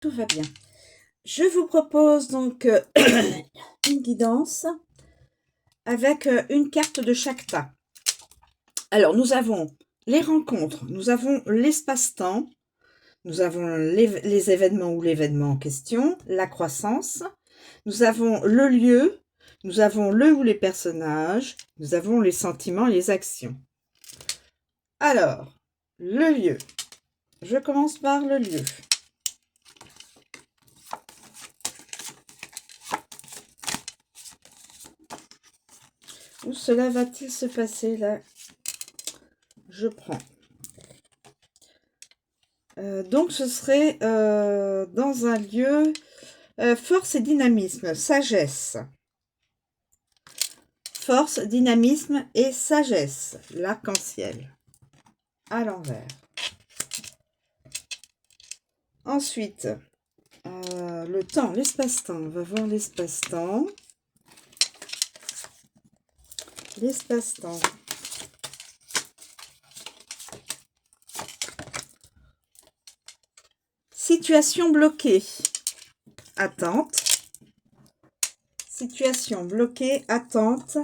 Tout va bien. Je vous propose donc une guidance avec une carte de chaque tas. Alors, nous avons les rencontres, nous avons l'espace-temps, nous avons les événements ou l'événement en question, la croissance, nous avons le lieu, nous avons le ou les personnages, nous avons les sentiments et les actions. Alors, le lieu. Je commence par le lieu. Où cela va-t-il se passer là? Je prends. Donc ce serait dans un lieu force et dynamisme, sagesse. Force, dynamisme et sagesse, l'arc-en-ciel, à l'envers. Ensuite, le temps, l'espace-temps. On va voir l'espace-temps. L'espace-temps. Situation bloquée. Attente. Situation bloquée, attente.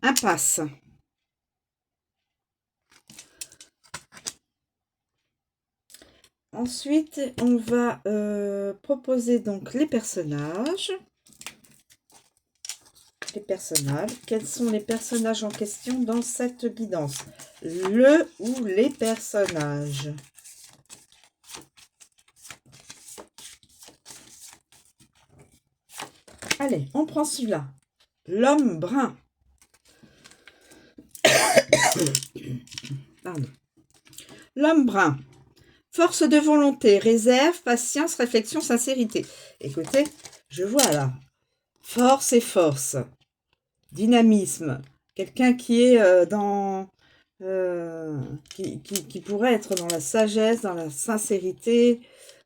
Impasse. Ensuite, on va proposer donc les personnages. Les personnages. Quels sont les personnages en question dans cette guidance? Le ou les personnages. Allez, on prend celui-là. L'homme brun. Pardon. L'homme brun. Force de volonté, réserve, patience, réflexion, sincérité. Écoutez, je vois là. Force et force. Dynamisme. Quelqu'un qui est dans... qui pourrait être dans la sagesse, dans la sincérité,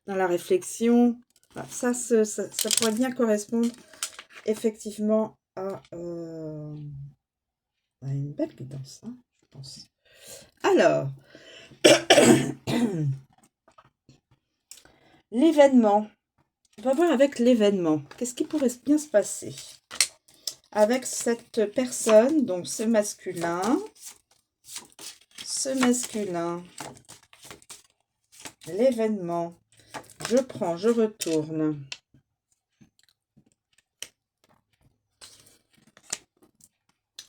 dans la réflexion. Voilà, ça pourrait bien correspondre effectivement à une belle guidance, hein, je pense. Alors, l'événement. On va voir avec l'événement. Qu'est-ce qui pourrait bien se passer avec cette personne, donc ce masculin, l'événement. Je prends, je retourne.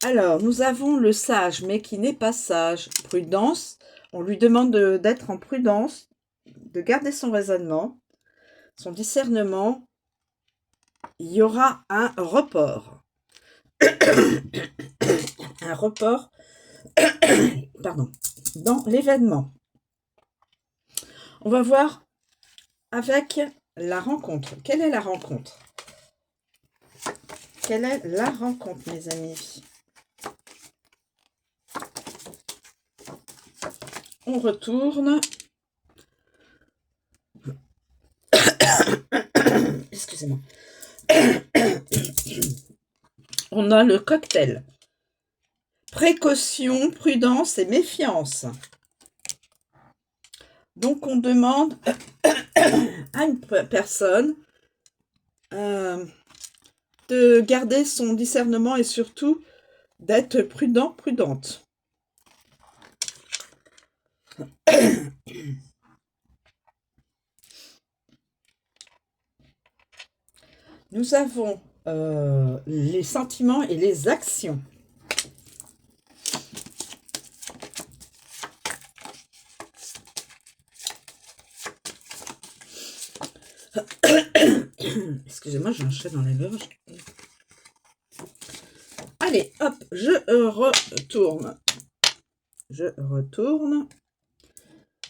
Alors, nous avons le sage, mais qui n'est pas sage. Prudence. On lui demande d'être en prudence, de garder son raisonnement, son discernement. Il y aura un report. Un report, pardon, dans l'événement. On va voir avec la rencontre. Quelle est la rencontre? Quelle est la rencontre, mes amis? On retourne. Excusez-moi. On a le cocktail. Précaution, prudence et méfiance. Donc, on demande à une personne de garder son discernement et surtout d'être prudent, prudente. Nous avons les sentiments et les actions. Excusez-moi, j'ai un chat dans la gorge. Allez, hop, je retourne. Je retourne.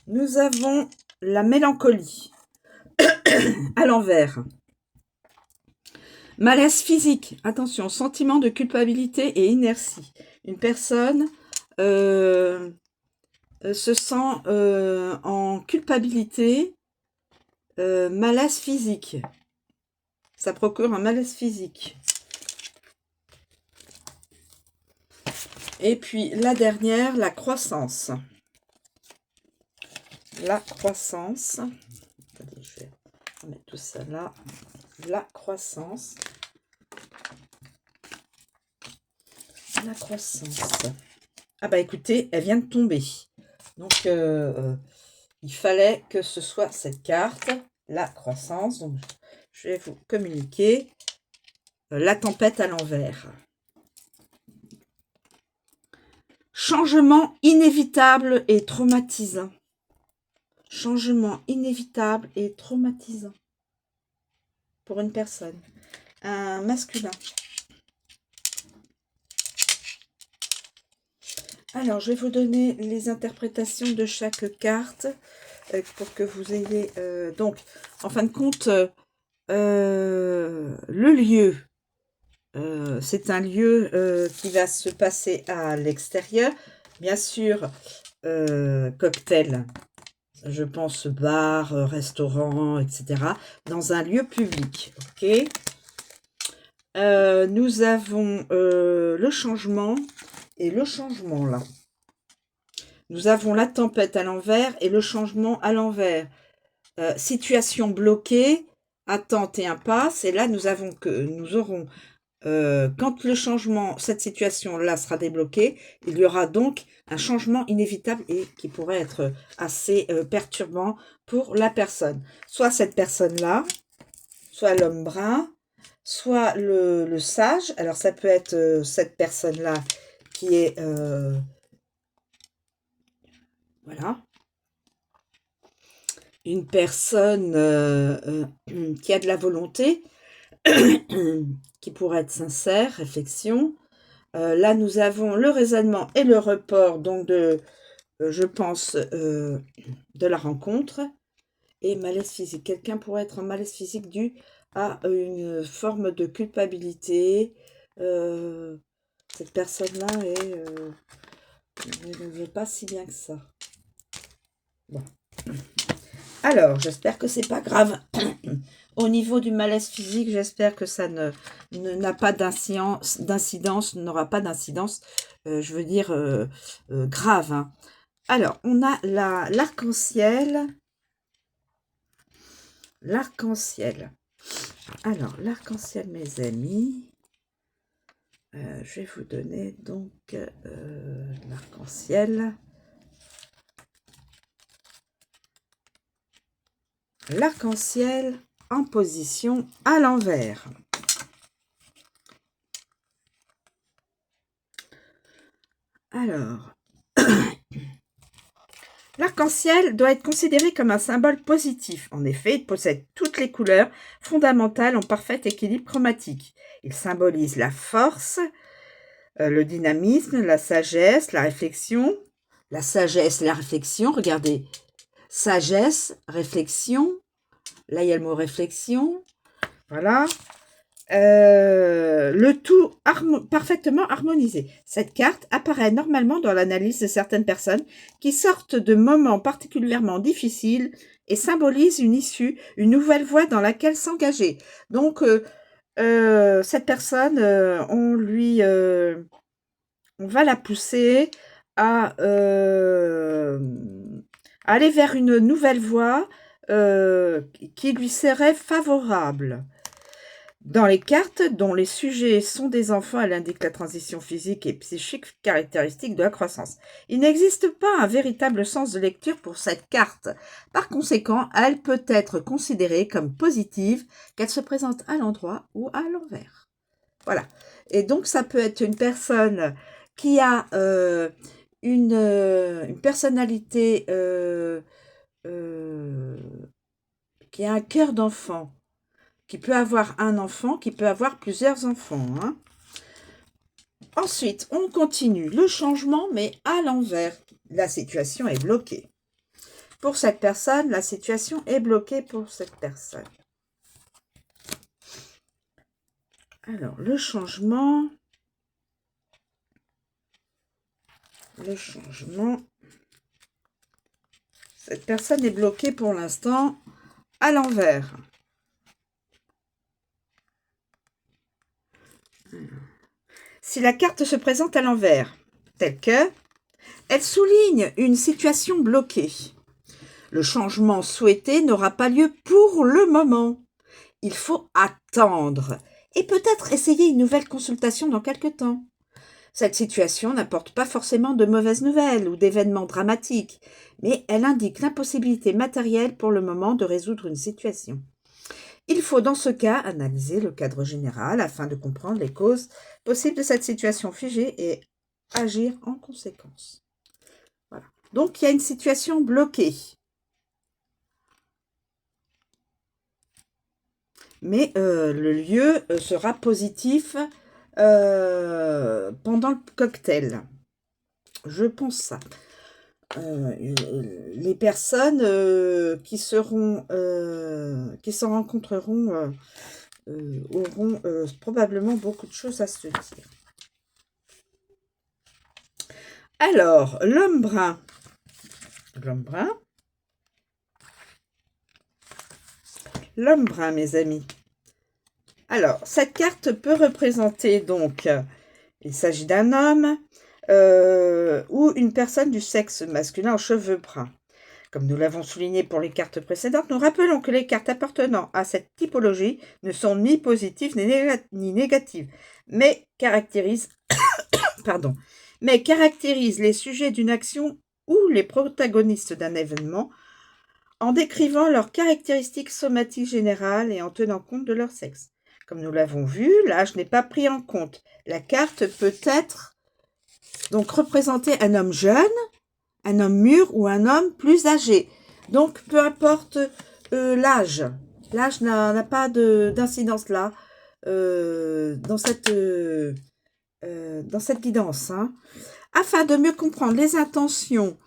Nous avons la mélancolie à l'envers. Malaise physique. Attention, sentiment de culpabilité et inertie. Une personne se sent en culpabilité, malaise physique. Ça procure un malaise physique. Et puis la dernière, la croissance. La croissance. Attendez, je vais ça là. La croissance. La croissance. Ah bah écoutez, elle vient de tomber. Donc, il fallait que ce soit cette carte, la croissance. Donc, je vais vous communiquer la tempête à l'envers. Changement inévitable et traumatisant. Changement inévitable et traumatisant. Pour une personne. Un masculin. Alors, je vais vous donner les interprétations de chaque carte pour que vous ayez... donc, en fin de compte, le lieu, c'est un lieu qui va se passer à l'extérieur. Bien sûr, cocktail, je pense bar, restaurant, etc. Dans un lieu public, ok. Nous avons le changement et le changement là. Nous avons la tempête à l'envers et le changement à l'envers. Situation bloquée, attente et impasse. Et là, nous aurons, quand le changement, cette situation-là sera débloquée, il y aura donc un changement inévitable et qui pourrait être assez perturbant pour la personne. Soit cette personne-là, soit l'homme brun, soit le sage. Alors, ça peut être cette personne-là qui est... voilà. Une personne qui a de la volonté, qui pourrait être sincère, réflexion. Là, nous avons le raisonnement et le report, donc je pense, de la rencontre. Et malaise physique. Quelqu'un pourrait être en malaise physique dû à une forme de culpabilité. Cette personne-là ne veut pas si bien que ça. Bon. Alors, j'espère que c'est pas grave. Au niveau du malaise physique, j'espère que ça n'a pas d'incidence, n'aura pas d'incidence, je veux dire, grave. Hein. Alors, on a l'arc-en-ciel. L'arc-en-ciel. Alors, l'arc-en-ciel, mes amis. Je vais vous donner donc l'arc-en-ciel. L'arc-en-ciel en position à l'envers. Alors, l'arc-en-ciel doit être considéré comme un symbole positif. En effet, il possède toutes les couleurs fondamentales en parfait équilibre chromatique. Il symbolise la force, le dynamisme, la sagesse, la réflexion. La sagesse, la réflexion, regardez. Sagesse, réflexion. Là, il y a le mot réflexion. Voilà. Le tout parfaitement harmonisé. Cette carte apparaît normalement dans l'analyse de certaines personnes qui sortent de moments particulièrement difficiles et symbolise une issue, une nouvelle voie dans laquelle s'engager. Donc, cette personne, on va la pousser à aller vers une nouvelle voie qui lui serait favorable. Dans les cartes dont les sujets sont des enfants, elle indique la transition physique et psychique caractéristique de la croissance. Il n'existe pas un véritable sens de lecture pour cette carte. Par conséquent, elle peut être considérée comme positive, qu'elle se présente à l'endroit ou à l'envers. Voilà. Et donc, ça peut être une personne qui a une personnalité, qui a un cœur d'enfant, qui peut avoir un enfant, qui peut avoir plusieurs enfants. Hein. Ensuite, on continue le changement, mais à l'envers. La situation est bloquée. Pour cette personne, la situation est bloquée pour cette personne. Alors, le changement. Le changement. Cette personne est bloquée pour l'instant à l'envers. Si la carte se présente à l'envers, telle que, elle souligne une situation bloquée. Le changement souhaité n'aura pas lieu pour le moment. Il faut attendre et peut-être essayer une nouvelle consultation dans quelque temps. Cette situation n'apporte pas forcément de mauvaises nouvelles ou d'événements dramatiques, mais elle indique l'impossibilité matérielle pour le moment de résoudre une situation. Il faut dans ce cas analyser le cadre général afin de comprendre les causes possibles de cette situation figée et agir en conséquence. Voilà. Donc il y a une situation bloquée. Mais le lieu sera positif pendant le cocktail. Je pense ça. Les personnes qui se rencontreront auront probablement beaucoup de choses à se dire. Alors, l'homme brun. L'homme brun. L'homme brun, mes amis. Alors, cette carte peut représenter donc, il s'agit d'un homme ou une personne du sexe masculin aux cheveux bruns. Comme nous l'avons souligné pour les cartes précédentes, nous rappelons que les cartes appartenant à cette typologie ne sont ni positives ni négatives, mais caractérisent, les sujets d'une action ou les protagonistes d'un événement en décrivant leurs caractéristiques somatiques générales et en tenant compte de leur sexe. Comme nous l'avons vu, l'âge n'est pas pris en compte. La carte peut être donc représenter un homme jeune, un homme mûr ou un homme plus âgé. Donc, peu importe l'âge. L'âge n'a pas d'incidence là dans cette guidance. Hein. Afin de mieux comprendre les intentions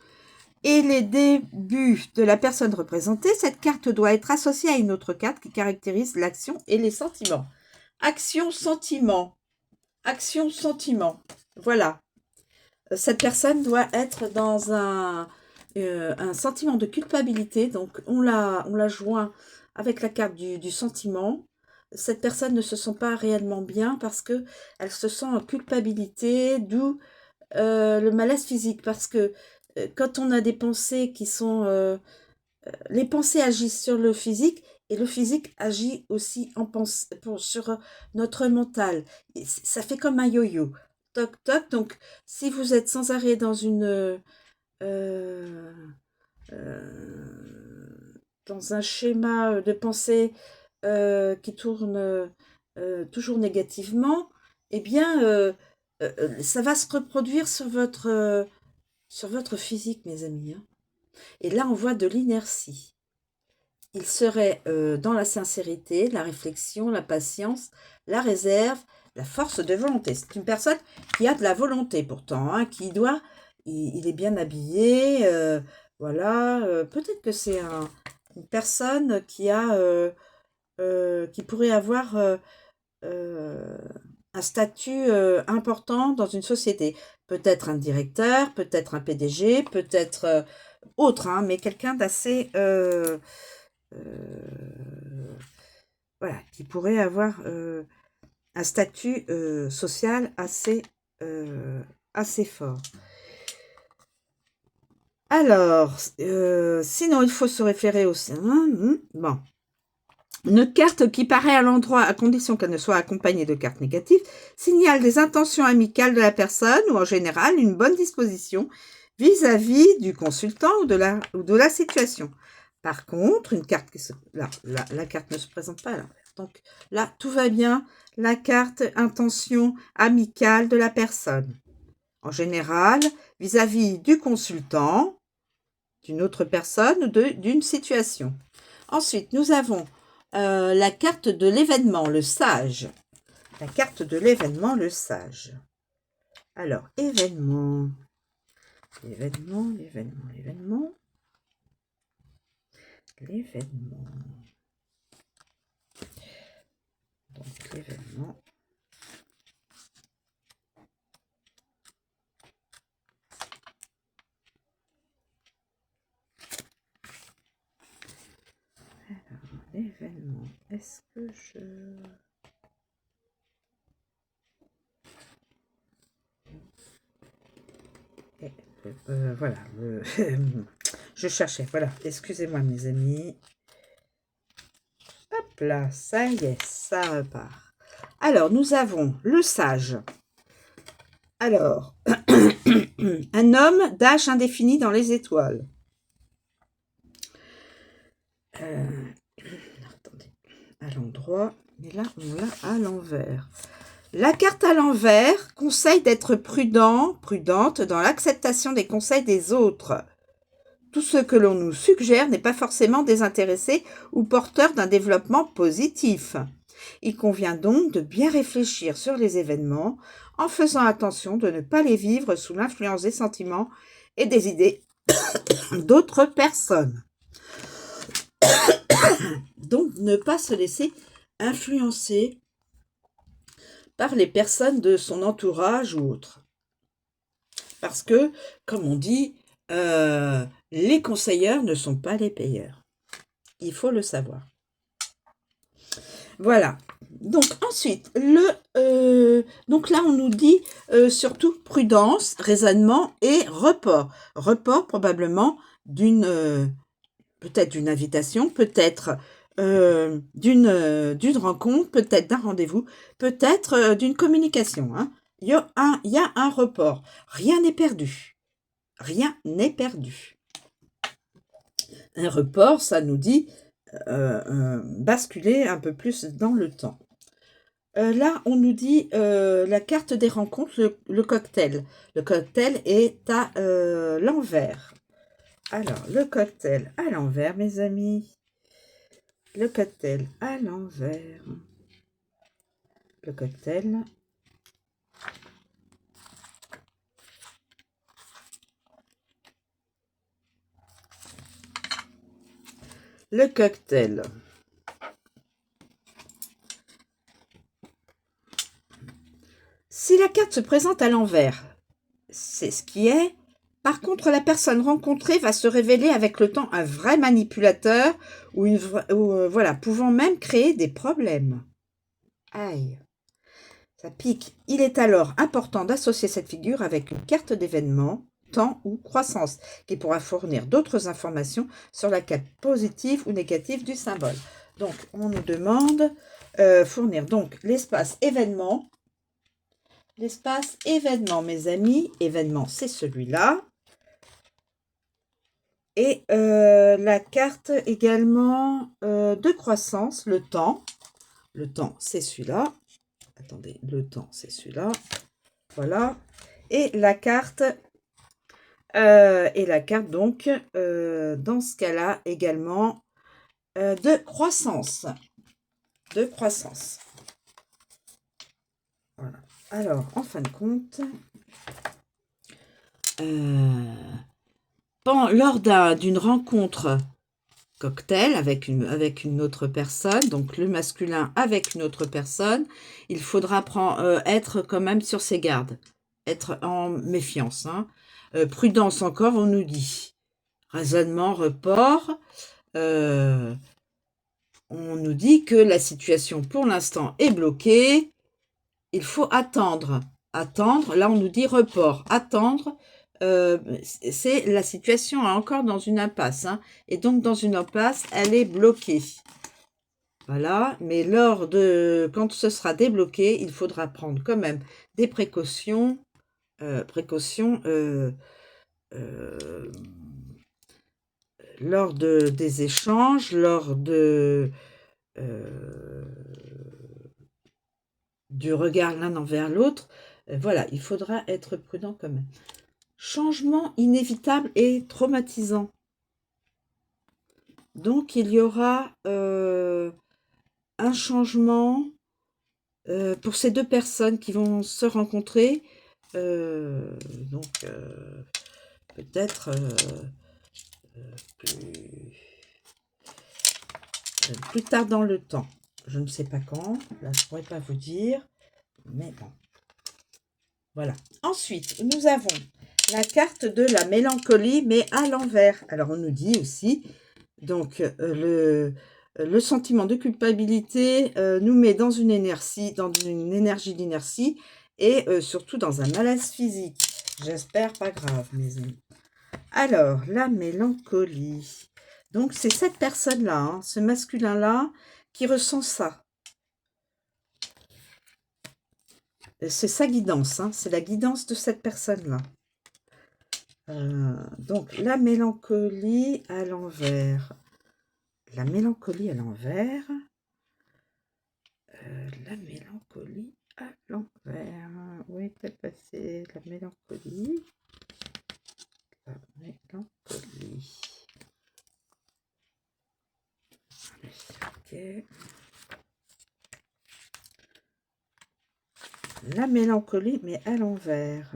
et les débuts de la personne représentée, cette carte doit être associée à une autre carte qui caractérise l'action et les sentiments. Action, sentiment. Action, sentiment. Voilà. Cette personne doit être dans un sentiment de culpabilité. Donc, on la joint avec la carte du sentiment. Cette personne ne se sent pas réellement bien parce que elle se sent en culpabilité, d'où le malaise physique. Parce que quand on a des pensées qui sont... les pensées agissent sur le physique et le physique agit aussi sur notre mental. Et ça fait comme un yo-yo. Toc, toc. Donc, si vous êtes sans arrêt dans euh, dans un schéma de pensée qui tourne toujours négativement, eh bien, ça va se reproduire sur votre physique, mes amis. Hein. Et là, on voit de l'inertie. Il serait dans la sincérité, la réflexion, la patience, la réserve, la force de volonté. C'est une personne qui a de la volonté pourtant, hein, il est bien habillé, voilà. Peut-être que c'est une personne qui pourrait avoir un statut important dans une société. Peut-être un directeur, peut-être un PDG, peut-être autre, hein, mais quelqu'un d'assez... voilà, qui pourrait avoir un statut social assez fort. Alors, sinon, il faut se référer au... Bon. Une carte qui paraît à l'endroit, à condition qu'elle ne soit accompagnée de cartes négatives, signale des intentions amicales de la personne ou en général une bonne disposition vis-à-vis du consultant ou de la situation. Par contre, une carte la carte ne se présente pas à l'envers. Donc là, tout va bien. La carte intention amicale de la personne. En général, vis-à-vis du consultant, d'une autre personne ou d'une situation. Ensuite, nous avons la carte de l'événement, le sage. La carte de l'événement, le sage. Alors, événement. L'événement. Donc, l'événement. Alors, l'événement. Est-ce que je... voilà. Je cherchais. Voilà. Excusez-moi, mes amis. Hop. là, ça y est, ça repart. Alors, nous avons le sage. Alors, un homme d'âge indéfini dans les étoiles. Attendez, à l'endroit, mais là, on l'a à l'envers. La carte à l'envers conseille d'être prudent, prudente dans l'acceptation des conseils des autres. Tout ce que l'on nous suggère n'est pas forcément désintéressé ou porteur d'un développement positif. Il convient donc de bien réfléchir sur les événements en faisant attention de ne pas les vivre sous l'influence des sentiments et des idées d'autres personnes. Donc, ne pas se laisser influencer par les personnes de son entourage ou autres. Parce que, comme on dit, les conseilleurs ne sont pas les payeurs. Il faut le savoir. Voilà. Donc ensuite, donc là on nous dit surtout prudence, raisonnement et report. Report probablement peut-être d'une invitation, peut-être d'une rencontre, peut-être d'un rendez-vous, peut-être d'une communication. Hein. Il y a un report. Rien n'est perdu. Rien n'est perdu. Un report, ça nous dit basculer un peu plus dans le temps. Là, on nous dit la carte des rencontres, le cocktail. Le cocktail est à l'envers. Alors, le cocktail à l'envers, mes amis. Le cocktail à l'envers. Le cocktail. Le cocktail. Si la carte se présente à l'envers, c'est ce qui est. Par contre, la personne rencontrée va se révéler avec le temps un vrai manipulateur voilà, pouvant même créer des problèmes. Aïe, ça pique. Il est alors important d'associer cette figure avec une carte d'événement, temps ou croissance, qui pourra fournir d'autres informations sur la carte positive ou négative du symbole. Donc, on nous demande fournir donc l'espace événement. L'espace événement, mes amis. Événement, c'est celui-là. Et la carte également de croissance, le temps. Le temps, c'est celui-là. Attendez, le temps, c'est celui-là. Voilà. Et la carte donc, dans ce cas-là, également, de croissance. De croissance. Voilà. Alors, en fin de compte, lors d'une rencontre cocktail avec une autre personne, donc le masculin avec une autre personne, il faudra être quand même sur ses gardes, être en méfiance. Hein. Prudence encore, on nous dit. Raisonnement, report. On nous dit que la situation pour l'instant est bloquée. Il faut attendre. Attendre, là on nous dit report. Attendre, c'est la situation est encore dans une impasse. Hein, et donc dans une impasse, elle est bloquée. Voilà, mais quand ce sera débloqué, il faudra prendre quand même des précautions. Lors des échanges, lors du regard l'un envers l'autre. Voilà, il faudra être prudent quand même. Changement inévitable et traumatisant. Donc, il y aura un changement pour ces deux personnes qui vont se rencontrer. Peut-être plus tard dans le temps. Je ne sais pas quand. Là, je ne pourrais pas vous dire. Mais bon. Voilà. Ensuite, nous avons la carte de la mélancolie, mais à l'envers. Alors, on nous dit aussi, donc, le sentiment de culpabilité nous met dans une énergie d'inertie et surtout dans un malaise physique. J'espère pas grave, mes amis. Alors, la mélancolie. Donc, c'est cette personne-là, hein, ce masculin-là, qui ressent ça. C'est sa guidance, hein, c'est la guidance de cette personne-là. Donc, la mélancolie à l'envers. La mélancolie à l'envers. La mélancolie à l'envers. Où est-elle passée? La mélancolie. La mélancolie. Ok. La mélancolie, mais à l'envers.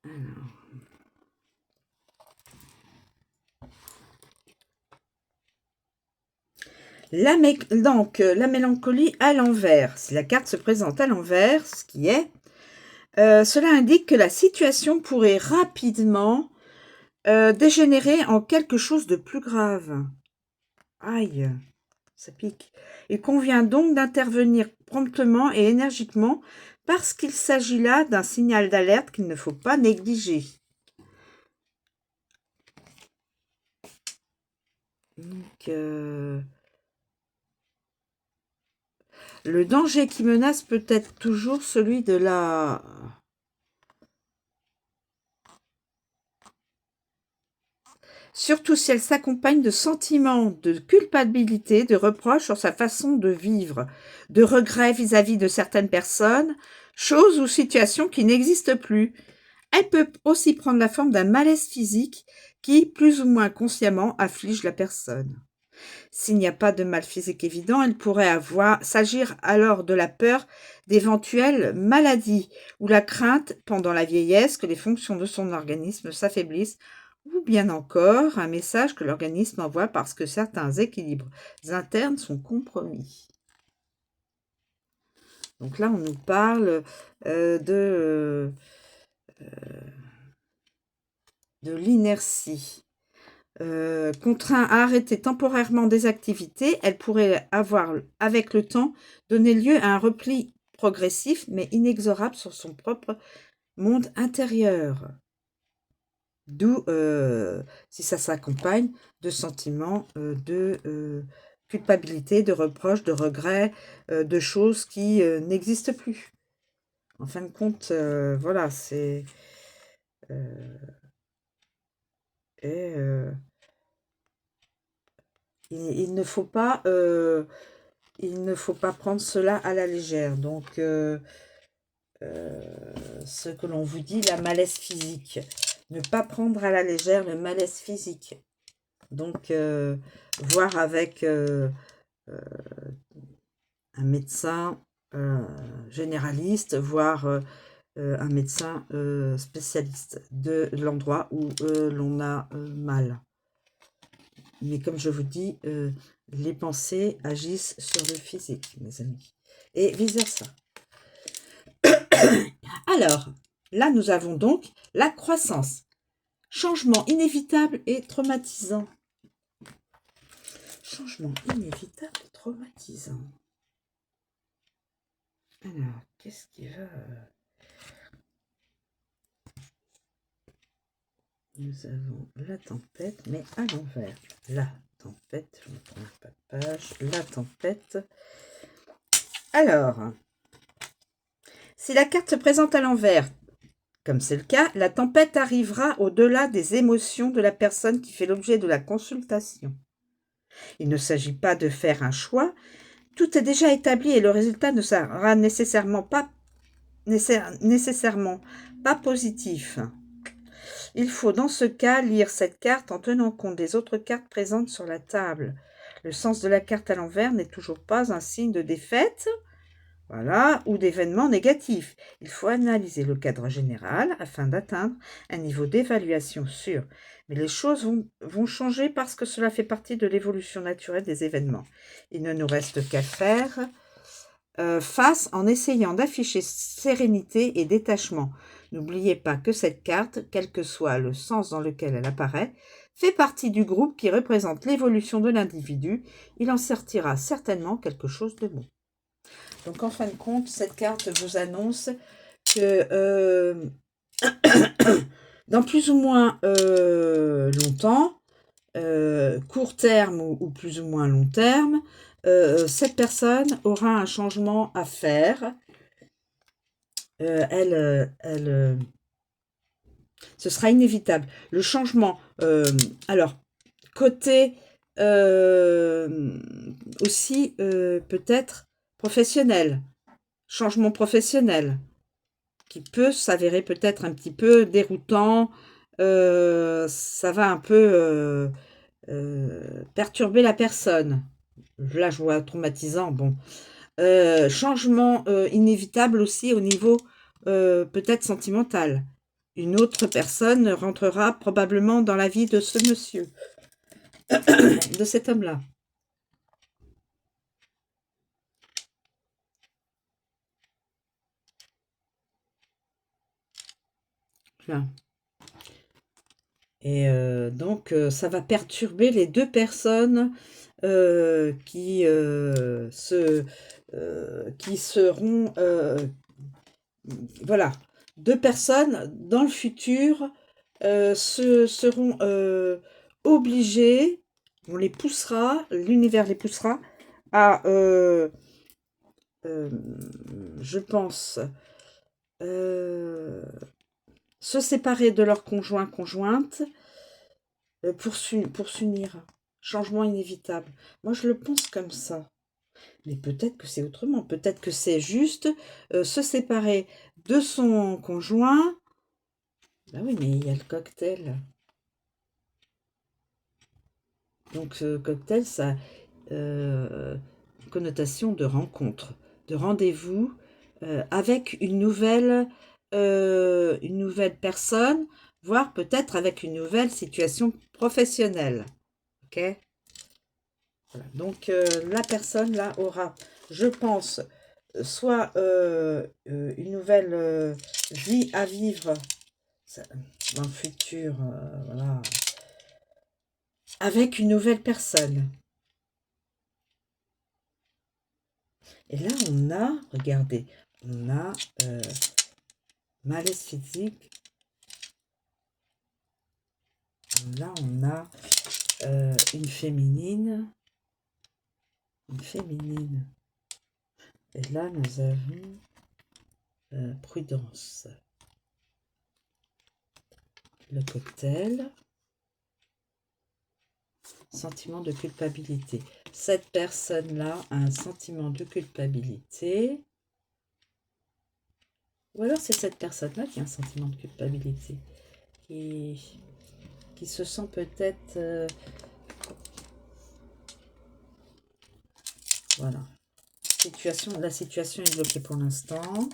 Alors. Donc, la mélancolie à l'envers. Si la carte se présente à l'envers, ce qui est, cela indique que la situation pourrait rapidement dégénérer en quelque chose de plus grave. Aïe, ça pique. Il convient donc d'intervenir promptement et énergiquement parce qu'il s'agit là d'un signal d'alerte qu'il ne faut pas négliger. Donc, le danger qui menace peut être toujours celui de la... Surtout si elle s'accompagne de sentiments de culpabilité, de reproches sur sa façon de vivre, de regrets vis-à-vis de certaines personnes, choses ou situations qui n'existent plus. Elle peut aussi prendre la forme d'un malaise physique qui, plus ou moins consciemment, afflige la personne. S'il n'y a pas de mal physique évident, il pourrait s'agir alors de la peur d'éventuelles maladies ou la crainte pendant la vieillesse que les fonctions de son organisme s'affaiblissent ou bien encore un message que l'organisme envoie parce que certains équilibres internes sont compromis. Donc là, on nous parle de l'inertie. Contraint à arrêter temporairement des activités, elle pourrait avoir, avec le temps, donné lieu à un repli progressif mais inexorable sur son propre monde intérieur. D'où, si ça s'accompagne de sentiments de culpabilité, de reproches, de regrets, de choses qui n'existent plus. En fin de compte, voilà, c'est... il ne faut pas prendre cela à la légère. Donc, ce que l'on vous dit, la malaise physique. Ne pas prendre à la légère le malaise physique. Donc, voir avec un médecin généraliste, voire un médecin spécialiste de l'endroit où l'on a mal. Mais comme je vous dis, les pensées agissent sur le physique, mes amis. Et vice-versa. Alors, là, nous avons donc la croissance. Changement inévitable et traumatisant. Changement inévitable et traumatisant. Alors, qu'est-ce qui va... Nous avons la tempête, mais à l'envers. La tempête, je ne prends pas de page. La tempête. Alors, si la carte se présente à l'envers, comme c'est le cas, la tempête arrivera au-delà des émotions de la personne qui fait l'objet de la consultation. Il ne s'agit pas de faire un choix. Tout est déjà établi et le résultat ne sera nécessairement pas positif. Il faut dans ce cas lire cette carte en tenant compte des autres cartes présentes sur la table. Le sens de la carte à l'envers n'est toujours pas un signe de défaite, voilà, ou d'événement négatif. Il faut analyser le cadre général afin d'atteindre un niveau d'évaluation sûr. Mais les choses vont changer parce que cela fait partie de l'évolution naturelle des événements. Il ne nous reste qu'à faire face en essayant d'afficher sérénité et détachement. N'oubliez pas que cette carte, quel que soit le sens dans lequel elle apparaît, fait partie du groupe qui représente l'évolution de l'individu. Il en sortira certainement quelque chose de bon. Donc en fin de compte, cette carte vous annonce que dans plus ou moins longtemps, court terme ou plus ou moins long terme, cette personne aura un changement à faire. Ce sera inévitable. Le changement, alors, côté aussi peut-être professionnel, changement professionnel, qui peut s'avérer peut-être un petit peu déroutant, ça va un peu perturber la personne. Là, je vois traumatisant, bon. Changement inévitable aussi au niveau peut-être sentimental. Une autre personne rentrera probablement dans la vie de ce monsieur, de cet homme-là. Là. Et donc, ça va perturber les deux personnes qui seront... voilà, deux personnes dans le futur seront obligées, on les poussera, l'univers les poussera à, je pense, se séparer de leur conjointe pour s'unir. Changement inévitable. Moi, je le pense comme ça. Mais peut-être que c'est autrement. Peut-être que c'est juste se séparer de son conjoint. Bah oui, mais il y a le cocktail. Donc, ce cocktail, ça a une connotation de rencontre, de rendez-vous avec une nouvelle personne, voire peut-être avec une nouvelle situation professionnelle. Ok ? Voilà. Donc, la personne là aura, je pense, soit une nouvelle vie à vivre dans le futur, voilà, avec une nouvelle personne. Et là, on a, regardez, on a malaise physique. Là, on a une féminine. Une féminine. Et là, nous avons prudence. Le cocktail. Sentiment de culpabilité. Cette personne-là a un sentiment de culpabilité. Ou alors c'est cette personne-là qui a un sentiment de culpabilité. Qui se sent peut-être... voilà. La situation est bloquée pour l'instant.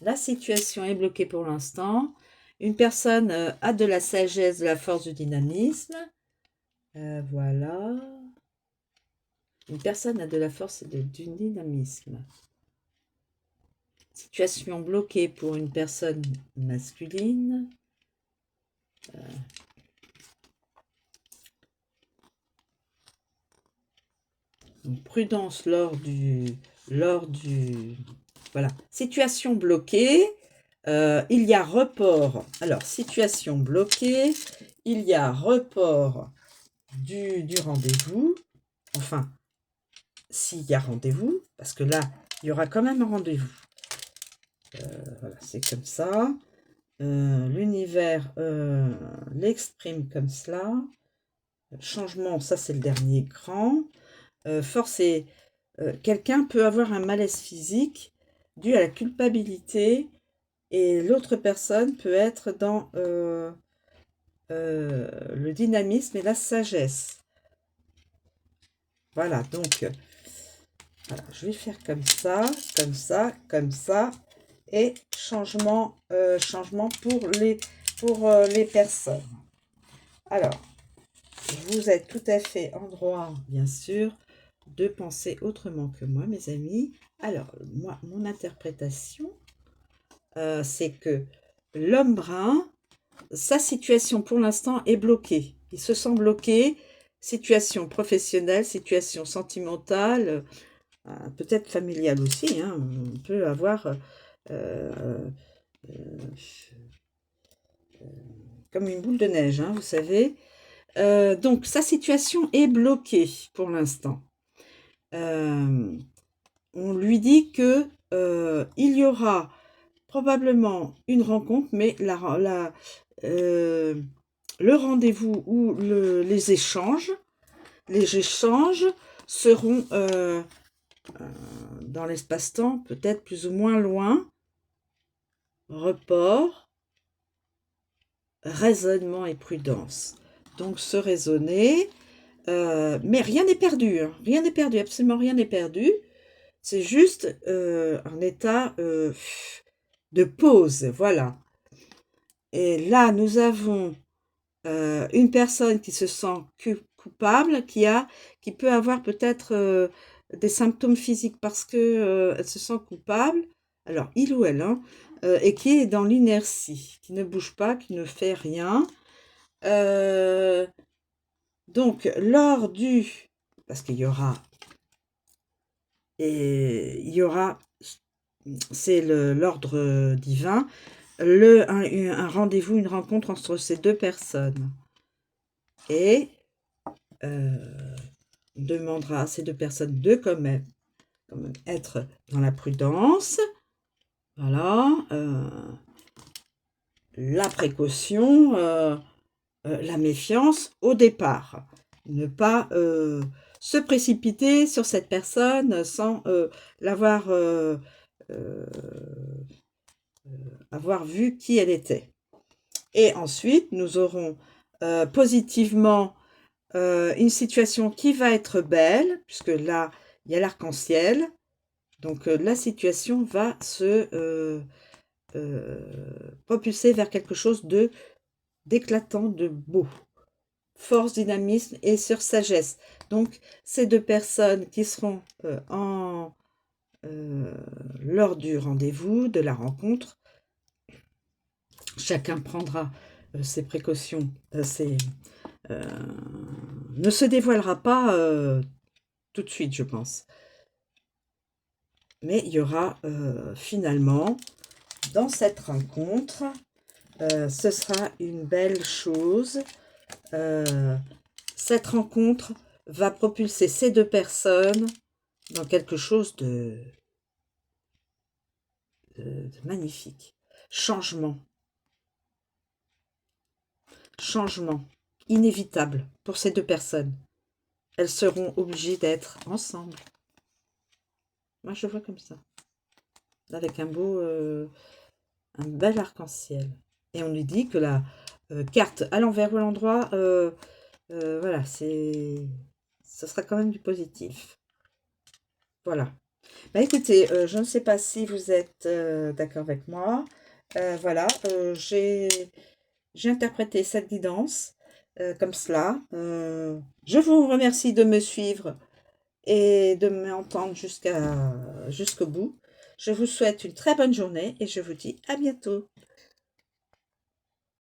La situation est bloquée pour l'instant. Une personne a de la sagesse, de la force, du dynamisme. Voilà. Une personne a de la force et du dynamisme. Situation bloquée pour une personne masculine. Donc, prudence lors du... Voilà. Situation bloquée. Il y a report. Alors, situation bloquée. Il y a report du rendez-vous. Enfin, s'il y a rendez-vous, parce que là, il y aura quand même un rendez-vous. Voilà, c'est comme ça. L'univers l'exprime comme cela. Changement, ça c'est le dernier cran. Force et quelqu'un peut avoir un malaise physique dû à la culpabilité et l'autre personne peut être dans le dynamisme et la sagesse. Voilà, donc voilà, je vais faire comme ça, comme ça, comme ça, et changement pour les personnes. Alors, vous êtes tout à fait en droit, bien sûr, de penser autrement que moi, mes amis. Alors, moi, mon interprétation, c'est que l'homme brun, sa situation pour l'instant est bloquée. Il se sent bloqué, situation professionnelle, situation sentimentale, peut-être familiale aussi, hein. On peut avoir euh, comme une boule de neige, hein, vous savez. Donc, sa situation est bloquée pour l'instant. On lui dit que il y aura probablement une rencontre, mais le rendez-vous ou les échanges seront dans l'espace-temps, peut-être plus ou moins loin. Report, raisonnement et prudence. Donc, se raisonner, mais rien n'est perdu, hein. Rien n'est perdu, absolument rien n'est perdu. C'est juste un état de pause, voilà. Et là, nous avons une personne qui se sent coupable, qui peut avoir peut-être des symptômes physiques parce que elle se sent coupable, alors il ou elle, hein, et qui est dans l'inertie, qui ne bouge pas, qui ne fait rien. Donc, parce qu'il y aura, c'est l'ordre divin, un rendez-vous, une rencontre entre ces deux personnes. Et on demandera à ces deux personnes de quand même être dans la prudence, voilà, la précaution, la méfiance au départ. Ne pas se précipiter sur cette personne sans l'avoir avoir vu qui elle était. Et ensuite, nous aurons positivement une situation qui va être belle, puisque là, il y a l'arc-en-ciel. Donc, la situation va se propulser vers quelque chose d'éclatant, de beau. Force, dynamisme et sur sagesse. Donc, ces deux personnes qui seront lors du rendez-vous, de la rencontre, chacun prendra ses précautions, ne se dévoilera pas tout de suite, je pense. Mais il y aura finalement, dans cette rencontre, ce sera une belle chose. Cette rencontre va propulser ces deux personnes dans quelque chose de magnifique. Changement inévitable pour ces deux personnes. Elles seront obligées d'être ensemble. Moi, je vois comme ça. Avec un bel arc-en-ciel. Et on lui dit que la carte à l'envers ou à l'endroit, voilà, ce sera quand même du positif. Voilà. Bah, écoutez, je ne sais pas si vous êtes d'accord avec moi. Voilà, j'ai interprété cette guidance comme cela. Je vous remercie de me suivre et de m'entendre jusqu'au bout. Je vous souhaite une très bonne journée et je vous dis à bientôt.